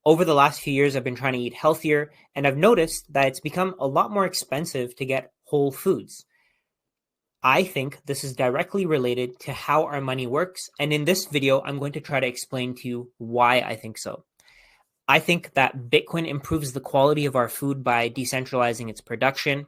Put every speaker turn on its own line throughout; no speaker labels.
Over the last few years, I've been trying to eat healthier, and I've noticed that it's become a lot more expensive to get whole foods. I think this is directly related to how our money works, and in this video, I'm going to try to explain to you why I think so. I think that Bitcoin improves the quality of our food by decentralizing its production.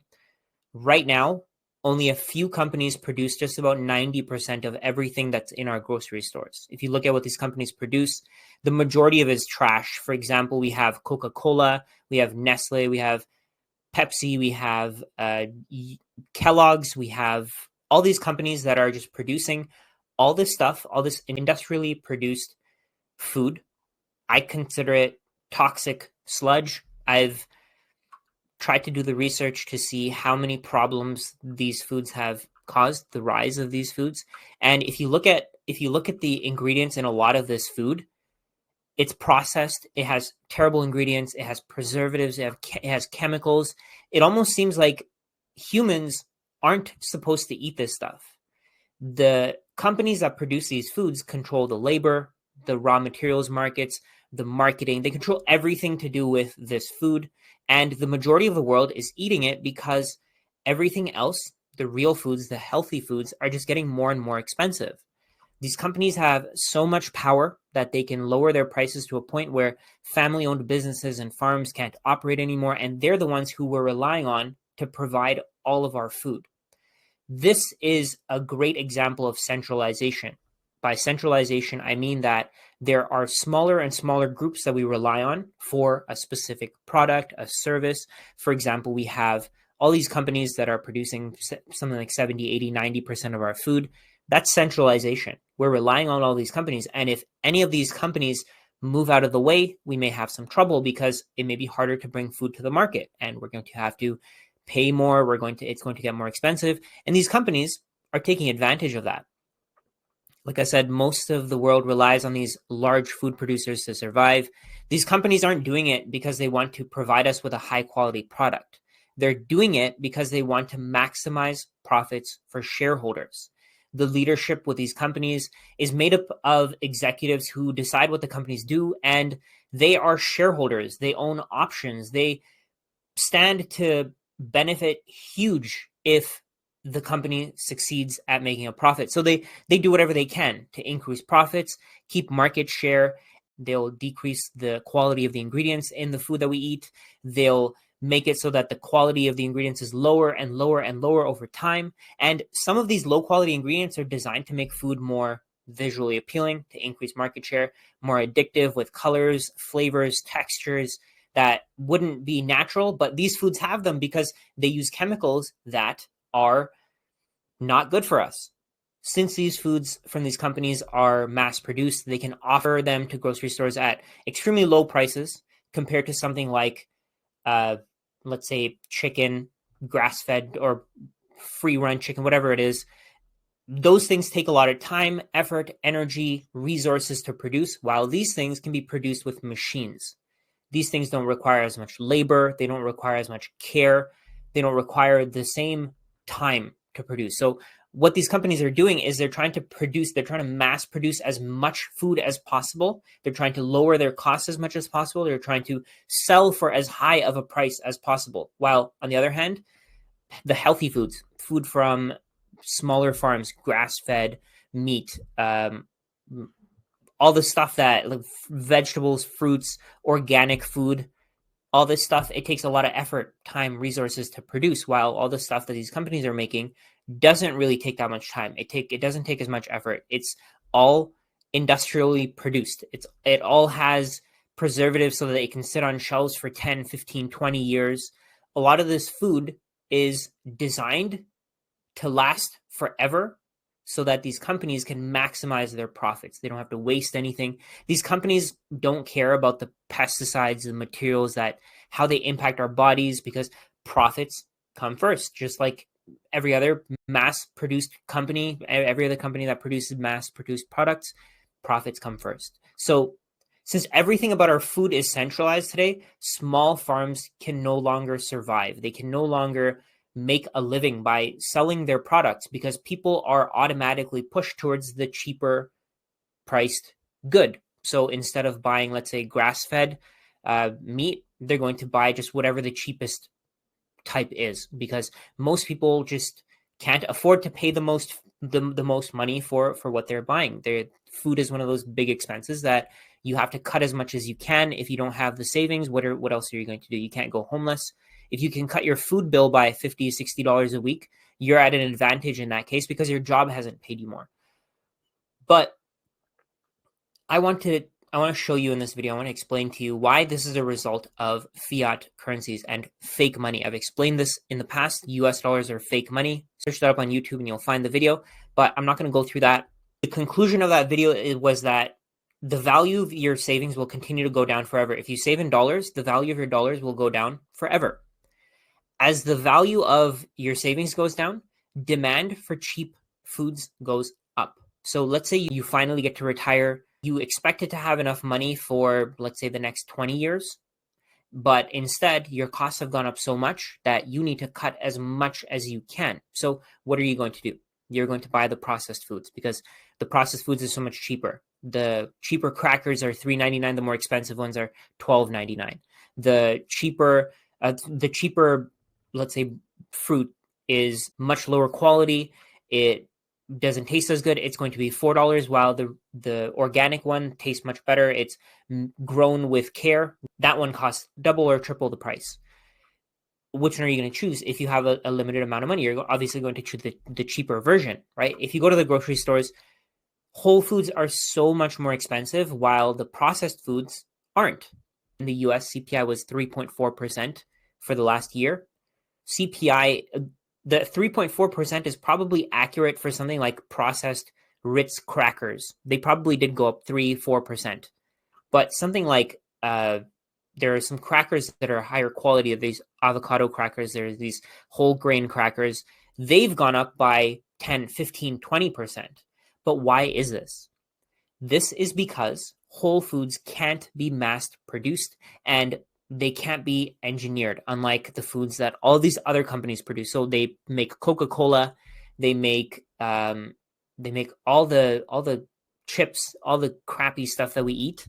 Right now, only a few companies produce just about 90% of everything that's in our grocery stores. If you look at what these companies produce, the majority of it is trash. For example, we have Coca-Cola, we have Nestle, we have Pepsi, we have Kellogg's, we have all these companies that are just producing all this stuff, all this industrially produced food. I consider it toxic sludge. I've tried to do the research to see how many problems these foods have caused, the rise of these foods. And if you look at the ingredients in a lot of this food, it's processed, it has terrible ingredients, it has preservatives, it has chemicals. It almost seems like humans aren't supposed to eat this stuff. The companies that produce these foods control the labor, the raw materials markets, the marketing. They control everything to do with this food. And the majority of the world is eating it because everything else, the real foods, the healthy foods, are just getting more and more expensive. These companies have so much power that they can lower their prices to a point where family-owned businesses and farms can't operate anymore, and they're the ones who we're relying on to provide all of our food. This is a great example of centralization. By centralization, I mean that there are smaller and smaller groups that we rely on for a specific product, a service. For example, we have all these companies that are producing something like 70, 80, 90% of our food. That's centralization. We're relying on all these companies. And if any of these companies move out of the way, we may have some trouble because it may be harder to bring food to the market. And we're going to have to pay more. It's going to get more expensive. And these companies are taking advantage of that. Like I said, most of the world relies on these large food producers to survive. These companies aren't doing it because they want to provide us with a high quality product. They're doing it because they want to maximize profits for shareholders. The leadership with these companies is made up of executives who decide what the companies do, and they are shareholders. They own options. They stand to benefit huge if the company succeeds at making a profit. So they do whatever they can to increase profits, keep market share. They'll decrease the quality of the ingredients in the food that we eat. They'll make it so that the quality of the ingredients is lower and lower and lower over time. And some of these low quality ingredients are designed to make food more visually appealing, to increase market share, more addictive with colors, flavors, textures that wouldn't be natural. But these foods have them because they use chemicals that are not good for us. Since these foods from these companies are mass produced, they can offer them to grocery stores at extremely low prices compared to something like, let's say, chicken, grass-fed or free-run chicken, whatever it is. Those things take a lot of time, effort, energy, resources to produce, while these things can be produced with machines. These things don't require as much labor. They don't require as much care. They don't require the same time to produce. So what these companies are doing is they're trying to mass produce as much food as possible. They're trying to lower their costs as much as possible. They're trying to sell for as high of a price as possible. While on the other hand, the healthy foods, food from smaller farms, grass-fed meat, all the stuff that like vegetables, fruits, organic food, all this stuff, it takes a lot of effort, time, resources to produce, while all the stuff that these companies are making doesn't really take that much time. It doesn't take as much effort. It's all industrially produced. It all has preservatives so that it can sit on shelves for 10, 15, 20 years. A lot of this food is designed to last forever so that these companies can maximize their profits. They don't have to waste anything. These companies don't care about the pesticides, the materials, how they impact our bodies, because profits come first. Just like every other mass-produced company, every other company that produces mass-produced products, profits come first. So since everything about our food is centralized today, small farms can no longer survive. They can no longer make a living by selling their products because people are automatically pushed towards the cheaper priced good. So instead of buying, let's say, grass-fed meat, they're going to buy just whatever the cheapest type is, because most people just can't afford to pay the most money for what they're buying. Their food is one of those big expenses that you have to cut as much as you can. If you don't have the savings, what else are you going to do? You can't go homeless. If you can cut your food bill by $50-$60 a week, you're at an advantage in that case because your job hasn't paid you more. But I want to show you in this video, I want to explain to you why this is a result of fiat currencies and fake money. I've explained this in the past. US dollars are fake money. Search that up on YouTube and you'll find the video, but I'm not going to go through that. The conclusion of that video was that the value of your savings will continue to go down forever. If you save in dollars, the value of your dollars will go down forever. As the value of your savings goes down, demand for cheap foods goes up. So let's say you finally get to retire. You expected to have enough money for, let's say, the next 20 years, but instead your costs have gone up so much that you need to cut as much as you can. So what are you going to do? You're going to buy the processed foods because the processed foods is so much cheaper. The cheaper crackers are $3.99. The more expensive ones are $12.99. The cheaper, let's say, fruit is much lower quality. It doesn't taste as good. It's going to be $4, while the organic one tastes much better. It's grown with care. That one costs double or triple the price. Which one are you going to choose? If you have a limited amount of money, you're obviously going to choose the cheaper version, right? If you go to the grocery stores, whole foods are so much more expensive, while the processed foods aren't. In the US, CPI was 3.4% for the last year. CPI, the 3.4% is probably accurate for something like processed Ritz crackers. They probably did go up 3-4%. But something like there are some crackers that are higher quality. These avocado crackers, there's these whole grain crackers. They've gone up by 10, 15, 20%. But why is this? This is because whole foods can't be mass produced and they can't be engineered, unlike the foods that all these other companies produce. So they make Coca-Cola, they make all the chips, all the crappy stuff that we eat.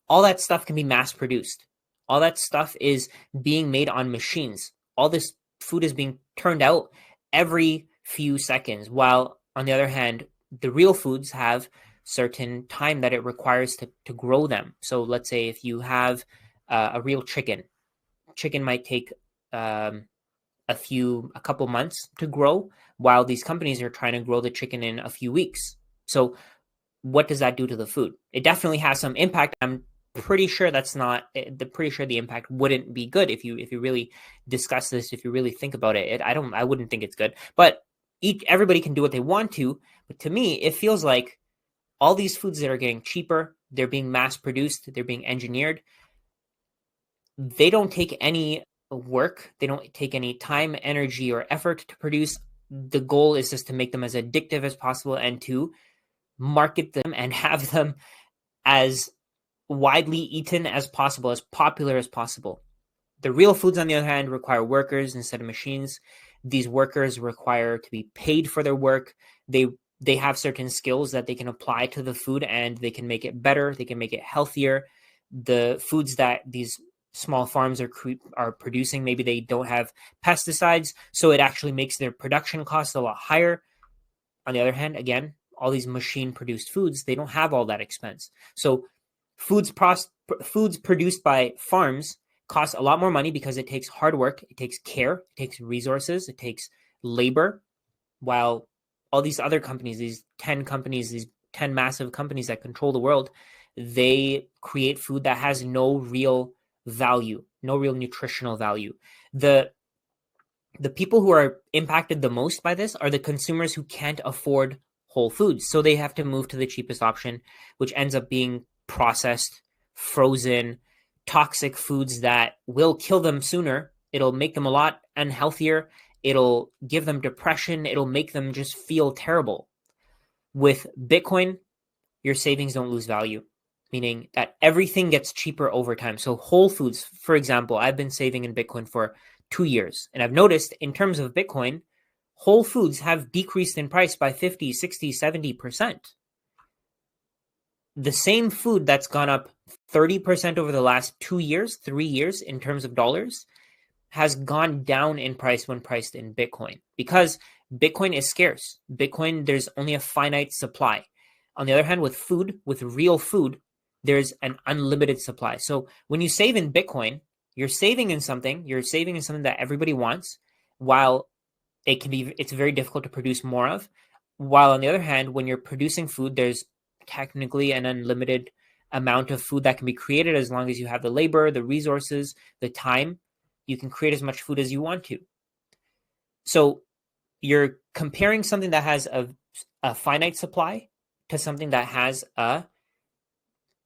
All that stuff can be mass produced. All that stuff is being made on machines. All this food is being turned out every few seconds, while on the other hand, the real foods have certain time that it requires to grow them. So let's say if you have a real chicken might take a couple months to grow, while these companies are trying to grow the chicken in a few weeks. So what does that do to the food? It definitely has some impact. I'm pretty sure the impact wouldn't be good if you really discuss this, if you really think about it. I wouldn't think it's good. But everybody can do what they want to. But to me, it feels like all these foods that are getting cheaper, they're being mass produced, they're being engineered. They don't take any work. They don't take any time, energy, or effort to produce. The goal is just to make them as addictive as possible and to market them and have them as widely eaten as possible, as popular as possible. The real foods, on the other hand, require workers instead of machines. These workers require to be paid for their work. They have certain skills that they can apply to the food and they can make it better. They can make it healthier. The foods that these small farms are producing, maybe they don't have pesticides, so it actually makes their production costs a lot higher. On the other hand, again, all these machine produced foods, they don't have all that expense. So foods produced by farms cost a lot more money because it takes hard work, it takes care, it takes resources, it takes labor, while all these other companies, these 10 massive companies that control the world, they create food that has no real value, no real nutritional value. The people who are impacted the most by this are the consumers who can't afford whole foods. So they have to move to the cheapest option, which ends up being processed, frozen, toxic foods that will kill them sooner. It'll make them a lot unhealthier. It'll give them depression. It'll make them just feel terrible. With Bitcoin, your savings don't lose value, meaning that everything gets cheaper over time. So whole foods, for example, I've been saving in Bitcoin for 2 years, and I've noticed in terms of Bitcoin, whole foods have decreased in price by 50, 60, 70%. the same food that's gone up 30% over the last 2 years, 3 years in terms of dollars, has gone down in price when priced in Bitcoin, because Bitcoin is scarce. Bitcoin, there's only a finite supply. On the other hand, with food, with real food, there's an unlimited supply. So when you save in Bitcoin, you're saving in something that everybody wants, while it's very difficult to produce more of. While on the other hand, when you're producing food, there's technically an unlimited amount of food that can be created as long as you have the labor, the resources, the time. You can create as much food as you want to. So you're comparing something that has a finite supply to something that has a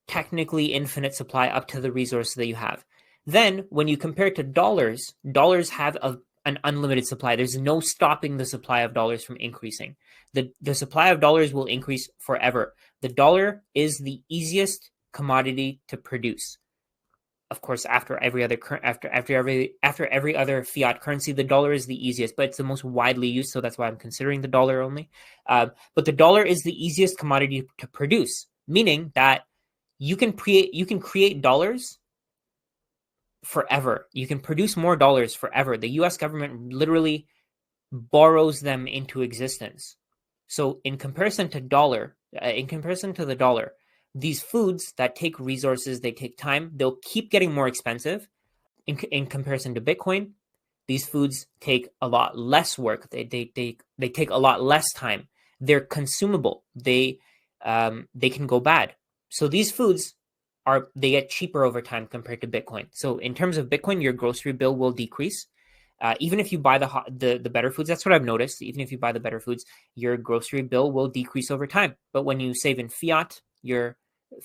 technically infinite supply up to the resources that you have. Then when you compare it to dollars, dollars have an unlimited supply. There's no stopping the supply of dollars from increasing. The supply of dollars will increase forever. The dollar is the easiest commodity to produce. Of course, after every other fiat currency, the dollar is the easiest, but it's the most widely used, so that's why I'm considering the dollar only. But the dollar is the easiest commodity to produce, meaning that you can create dollars forever. You can produce more dollars forever. The US government literally borrows them into existence. So in comparison to the dollar, these foods that take resources, they take time, they'll keep getting more expensive. In comparison to Bitcoin, these foods take a lot less work. They take a lot less time. They're consumable. They can go bad. So these foods they get cheaper over time compared to Bitcoin. So in terms of Bitcoin, your grocery bill will decrease. Even if you buy the better foods, that's what I've noticed. Even if you buy the better foods, your grocery bill will decrease over time. But when you save in fiat, your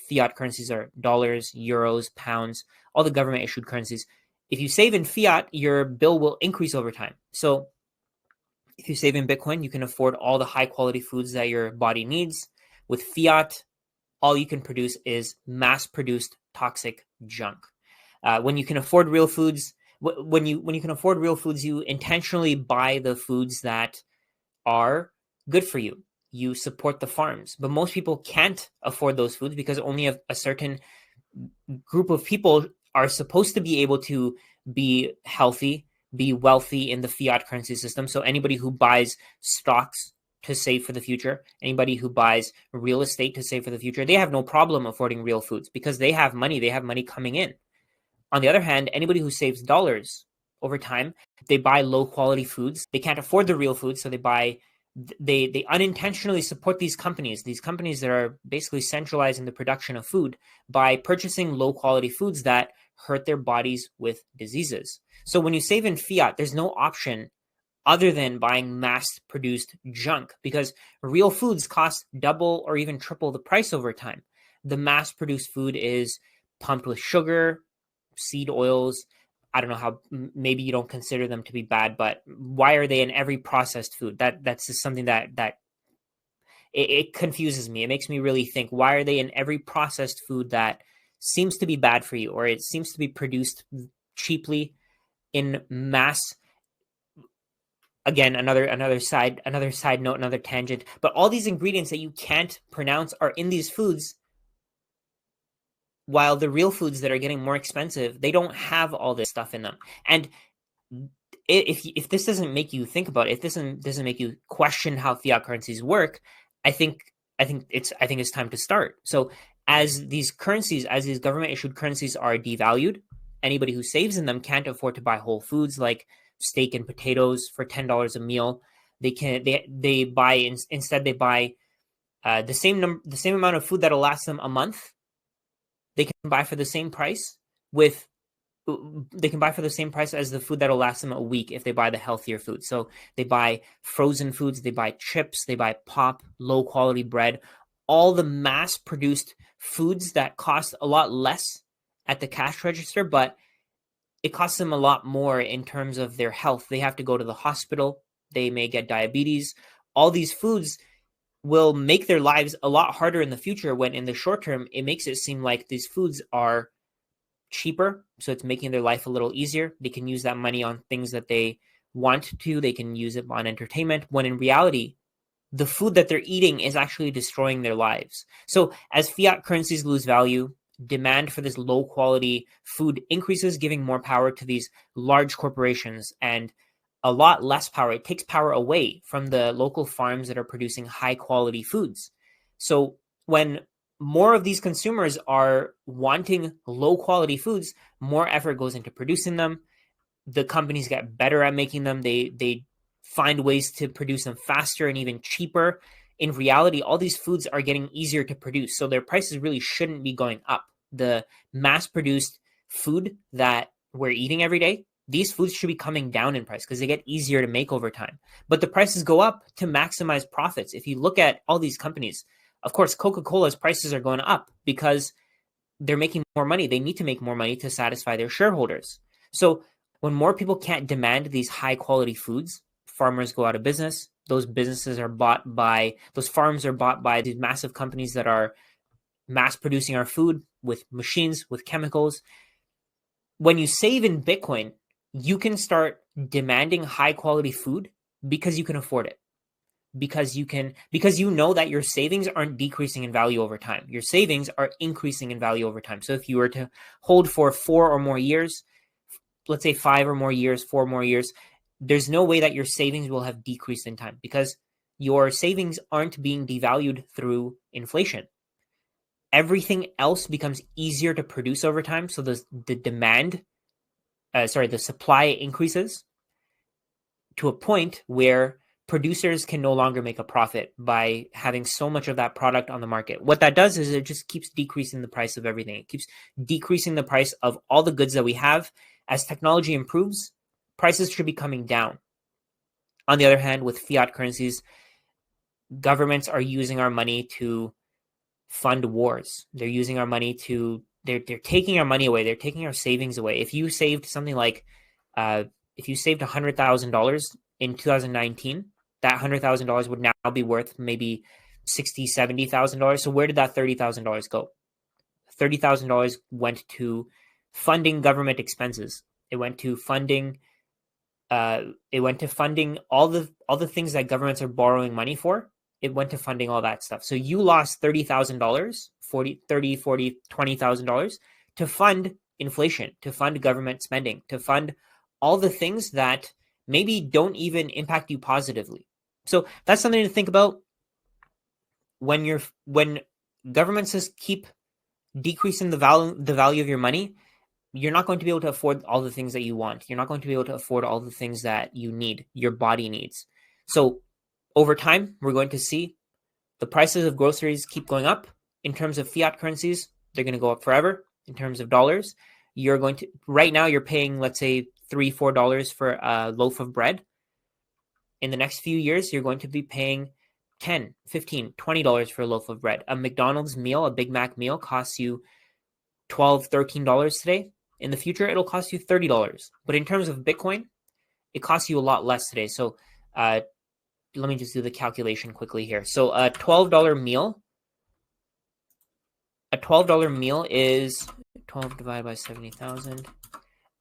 fiat currencies are dollars, euros, pounds, all the government issued currencies. If you save in fiat, your bill will increase over time. So if you save in Bitcoin, you can afford all the high quality foods that your body needs. With fiat, all you can produce is mass produced toxic junk. When you can afford real foods, when you can afford real foods, you intentionally buy the foods that are good for you. You support the farms, but most people can't afford those foods because only a certain group of people are supposed to be able to be healthy, be wealthy in the fiat currency system. So anybody who buys stocks to save for the future, anybody who buys real estate to save for the future, they have no problem affording real foods because they have money coming in. On the other hand, anybody who saves dollars over time, they buy low quality foods. They can't afford the real foods, so they unintentionally support these companies that are basically centralizing the production of food by purchasing low quality foods that hurt their bodies with diseases. So when you save in fiat, there's no option other than buying mass-produced junk because real foods cost double or even triple the price over time. The mass-produced food is pumped with sugar, seed oils. I don't know how, maybe you don't consider them to be bad, but why are they in every processed food? That's just something that it confuses me. It makes me really think, why are they in every processed food that seems to be bad for you, or it seems to be produced cheaply in mass? Again, another side note, another tangent. But all these ingredients that you can't pronounce are in these foods, while the real foods that are getting more expensive, they don't have all this stuff in them. And if this doesn't make you think about it, if this doesn't make you question how fiat currencies work, I think it's time to start. So as these government issued currencies are devalued, anybody who saves in them can't afford to buy whole foods like steak and potatoes for $10 a meal. They buy the same amount of food that'll last them a month. They can buy for the same price as the food that'll last them a week if they buy the healthier food. So they buy frozen foods, they buy chips, they buy pop, low quality bread, all the mass produced foods that cost a lot less at the cash register, but it costs them a lot more in terms of their health. They have to go to the hospital. They may get diabetes. All these foods will make their lives a lot harder in the future, when in the short term, it makes it seem like these foods are cheaper. So it's making their life a little easier. They can use that money on things that they want to. They can use it on entertainment, when in reality, the food that they're eating is actually destroying their lives. So as fiat currencies lose value, demand for this low quality food increases, giving more power to these large corporations and a lot less power. It takes power away from the local farms that are producing high quality foods. So when more of these consumers are wanting low quality foods, more effort goes into producing them. The companies get better at making them. They find ways to produce them faster and even cheaper. In reality, all these foods are getting easier to produce, so their prices really shouldn't be going up. The mass produced food that we're eating every day, these foods should be coming down in price because they get easier to make over time. But the prices go up to maximize profits. If you look at all these companies, of course, Coca-Cola's prices are going up because they're making more money. They need to make more money to satisfy their shareholders. So when more people can't demand these high quality foods, farmers go out of business. Those businesses are bought by, those farms are bought by these massive companies that are mass producing our food with machines, with chemicals. When you save in Bitcoin, you can start demanding high quality food because you can afford it. Because you know that your savings aren't decreasing in value over time. Your savings are increasing in value over time. So if you were to hold for 4 or more years, let's say 5 or more years, 4 more years, there's no way that your savings will have decreased in time because your savings aren't being devalued through inflation. Everything else becomes easier to produce over time. So the supply increases to a point where producers can no longer make a profit by having so much of that product on the market. What that does is it just keeps decreasing the price of everything. It keeps decreasing the price of all the goods that we have. As technology improves, prices should be coming down. On the other hand, with fiat currencies, governments are using our money to fund wars. They're using our money to, they're taking our money away. They're taking our savings away. If you saved something like, if you saved $100,000 in 2019, that $100,000 would now be worth maybe $60,000, $70,000. So where did that $30,000 go? $30,000 went to funding government expenses. It went to funding. All the things that governments are borrowing money for. It went to funding all that stuff. So you lost $30,000, $20,000 to fund inflation, to fund government spending, to fund all the things that maybe don't even impact you positively. So that's something to think about when governments just keep decreasing the value of your money. You're not going to be able to afford all the things that you want. You're not going to be able to afford all the things that you need, your body needs. So over time, we're going to see the prices of groceries keep going up. In terms of fiat currencies, they're going to go up forever. In terms of dollars, right now you're paying, let's say, $3, $4 for a loaf of bread. In the next few years, you're going to be paying $10, $15, $20 for a loaf of bread. A McDonald's meal, a Big Mac meal, costs you $12, $13 today. In the future, it'll cost you $30. But in terms of Bitcoin, it costs you a lot less today. So let me just do the calculation quickly here. So a $12 meal is 12 divided by 70,000.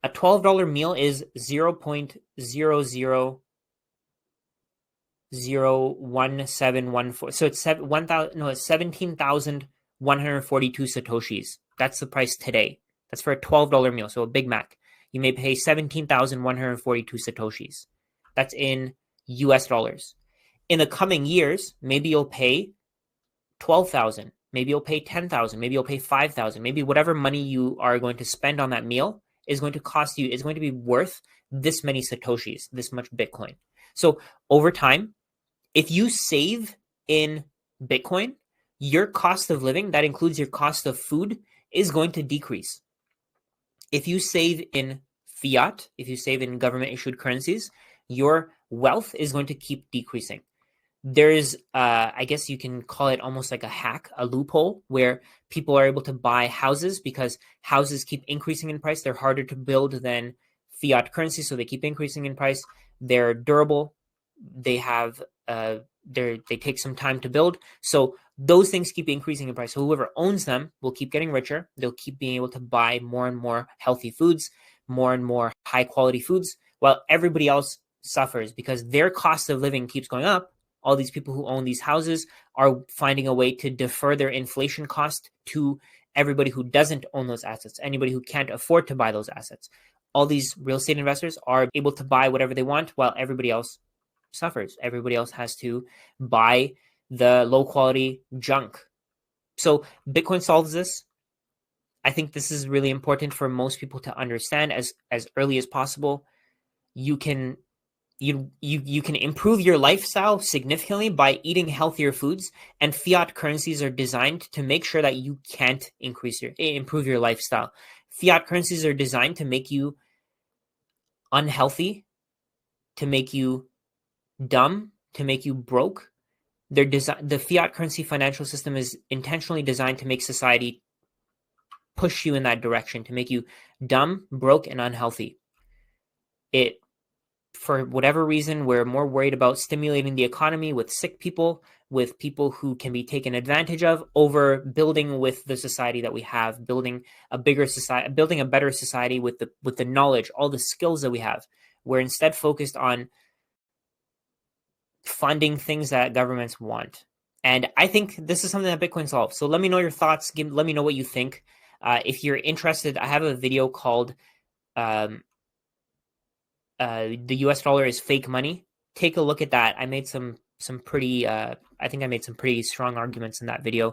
A $12 meal is 0.001714. So it's 17,142 satoshis. That's the price today. That's for a $12 meal. So a Big Mac, you may pay 17,142 satoshis. That's in US dollars. In the coming years, maybe you'll pay 12,000. Maybe you'll pay 10,000. Maybe you'll pay 5,000. Maybe whatever money you are going to spend on that meal is going to cost you, is going to be worth this many satoshis, this much Bitcoin. So over time, if you save in Bitcoin, your cost of living, that includes your cost of food, is going to decrease. If you save in fiat, if you save in government issued currencies, your wealth is going to keep decreasing. There's, I guess you can call it almost like a hack, a loophole, where people are able to buy houses because houses keep increasing in price. They're harder to build than fiat currency, so they keep increasing in price. They're durable. They have, they take some time to build. So those things keep increasing in price. So whoever owns them will keep getting richer. They'll keep being able to buy more and more healthy foods, more and more high quality foods, while everybody else suffers because their cost of living keeps going up All these people who own these houses are finding a way to defer their inflation cost to everybody who doesn't own those assets, anybody who can't afford to buy those assets. All these real estate investors are able to buy whatever they want while everybody else suffers. Everybody else has to buy the low quality junk. So Bitcoin solves this. I think this is really important for most people to understand as early as possible. You can improve your lifestyle significantly by eating healthier foods, and fiat currencies are designed to make sure that you can't improve your lifestyle. Fiat currencies are designed to make you unhealthy, to make you dumb, to make you broke. The fiat currency financial system is intentionally designed to make society push you in that direction, to make you dumb, broke, and unhealthy. For whatever reason, we're more worried about stimulating the economy with sick people, with people who can be taken advantage of, over building with the society that we have, building a bigger society, building a better society with the knowledge, all the skills that we have. We're instead focused on funding things that governments want. And I think this is something that Bitcoin solves. So let me know your thoughts. Let me know what you think. If you're interested, I have a video called the US dollar is fake money. Take a look at that. I made some pretty I think I made some pretty strong arguments in that video.